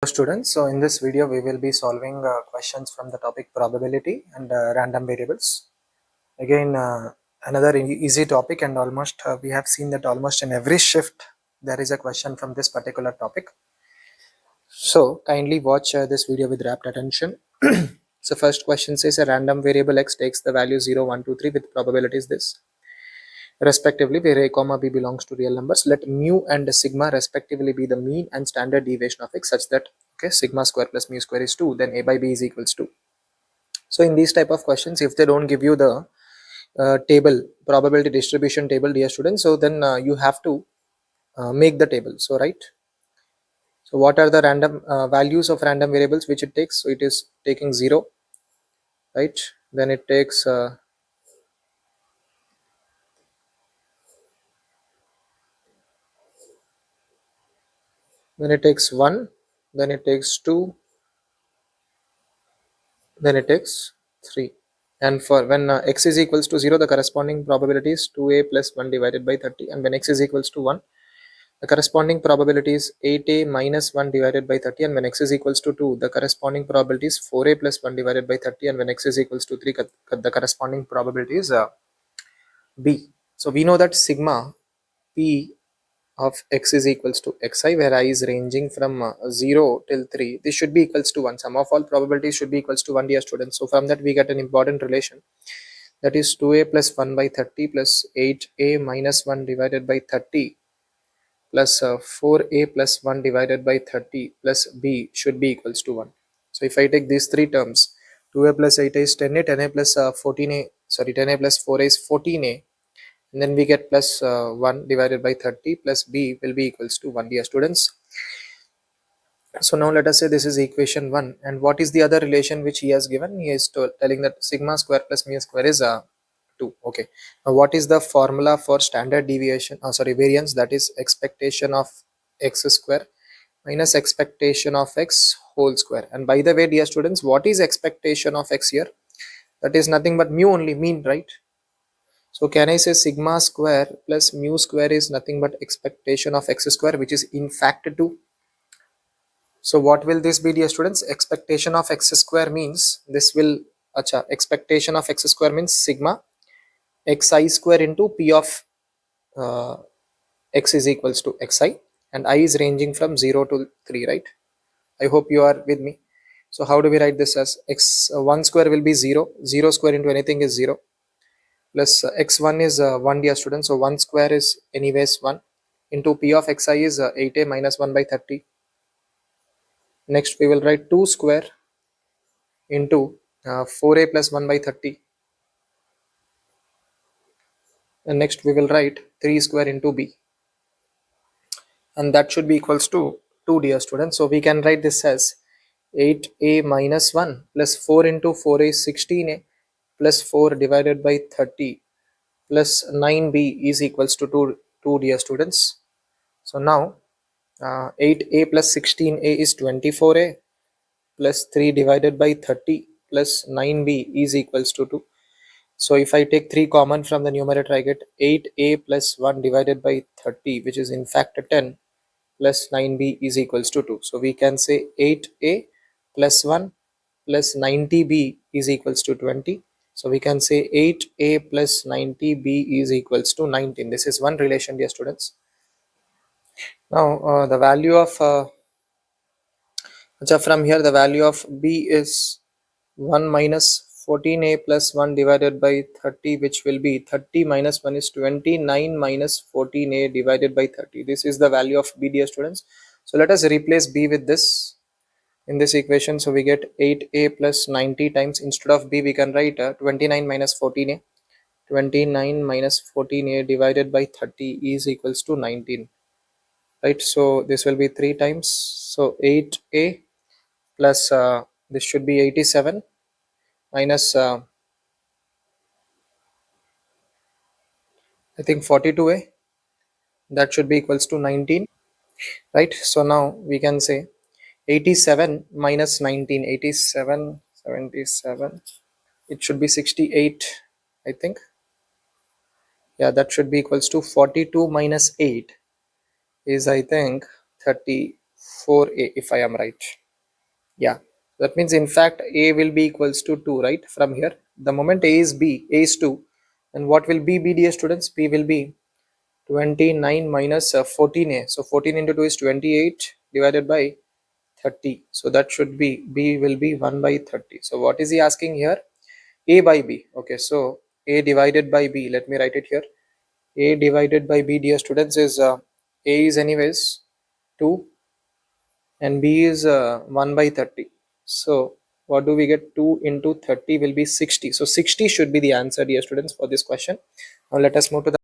Students, so in this video we will be solving questions from the topic probability and random variables. Again, another easy topic, and almost we have seen that almost in every shift there is a question from this particular topic. So kindly watch this video with rapt attention. So first question says a random variable x takes the value 0, 1, 2, 3 with probabilities this respectively, where a comma b belongs to real numbers. Let mu and sigma respectively be the mean and standard deviation of x such that sigma square plus mu square is 2, then a by b is equals to. So in these type of questions, if they don't give you the table, probability distribution table, dear students, so then you have to make the table. So right, so what are the random values of random variables which it takes? So it is taking 0, right? Then it takes then it takes 1, then it takes 2, then it takes 3. And for when x is equals to 0, the corresponding probability is 2a plus 1 divided by 30, and when x is equals to 1, the corresponding probability is 8a minus 1 divided by 30, and when x is equals to 2, the corresponding probability is 4a plus 1 divided by 30, and when x is equals to 3, the corresponding probability is b. So we know that sigma p of x is equals to xi, where I is ranging from 0 till 3. This should be equals to 1. Sum of all probabilities should be equals to 1, dear students. So from that we get an important relation, that is 2a plus 1 by 30 plus 8a minus 1 divided by 30 plus 4a plus 1 divided by 30 plus b should be equals to 1. So if I take these three terms, 2a plus 8a is 10a, 10a plus 14a, sorry, 10a plus 4a is 14a, and then we get plus 1 divided by 30 plus b will be equals to 1, dear students. So now let us say this is equation 1, and what is the other relation which he has given? He is telling that sigma square plus mu square is 2. Okay, now what is the formula for standard deviation, variance? That is expectation of x square minus expectation of x whole square. And by the way, dear students, what is expectation of x here? That is nothing but mu only, mean, right? So can I say sigma square plus mu square is nothing but expectation of x square, which is in fact 2. So what will this be, dear students? Expectation of x square means this will, expectation of x square means sigma xi square into p of x is equals to xi, and I is ranging from 0 to 3, right? I hope you are with me. So how do we write this? As x1 square will be 0, 0 square into anything is 0, plus x1 is 1, dear students. So 1 square is anyways 1 into p of xi is 8a minus 1 by 30. Next we will write 2 square into 4a plus 1 by 30, and next we will write 3 square into b, and that should be equals to 2, dear students. So we can write this as 8a minus 1 plus 4 into 4a is 16a plus 4 divided by 30 plus 9b is equals to 2, dear students. So now 8a plus 16a is 24a plus 3 divided by 30 plus 9b is equals to 2. So if I take 3 common from the numerator, I get 8a plus 1 divided by 30, which is in fact 10, plus 9b is equals to 2. So we can say 8a plus 1 plus 90b is equals to 20. So we can say 8a plus 90b is equals to 19. This is one relation, dear students. Now the value of from here the value of b is 1 minus 14a plus 1 divided by 30, which will be 30 minus 1 is 29 minus 14a divided by 30. This is the value of b, dear students. So let us replace b with this in this equation. So we get 8a plus 90 times, instead of b we can write 29 minus 14a. 29 minus 14a divided by 30 is equals to 19, right? So this will be 3 times. So 8a plus this should be 87 minus I think 42a, that should be equals to 19, right? So now we can say 87 minus 19, 87, 77, it should be 68, I think. Yeah, that should be equals to 42 minus 8 is I think 34. 4a if I am right. Yeah, that means in fact a will be equals to 2, right? From here, the moment a is 2, and what will be, dear students? B will be 29 minus 14a. So 14 into 2 is 28 divided by 30. So that should be, B will be 1 by 30. So what is he asking here? A by B. Okay, so A divided by B, let me write it here. A divided by B, dear students, is A is anyways 2 and B is 1 by 30. So what do we get? 2 into 30 will be 60. So 60 should be the answer, dear students, for this question. Now let us move to the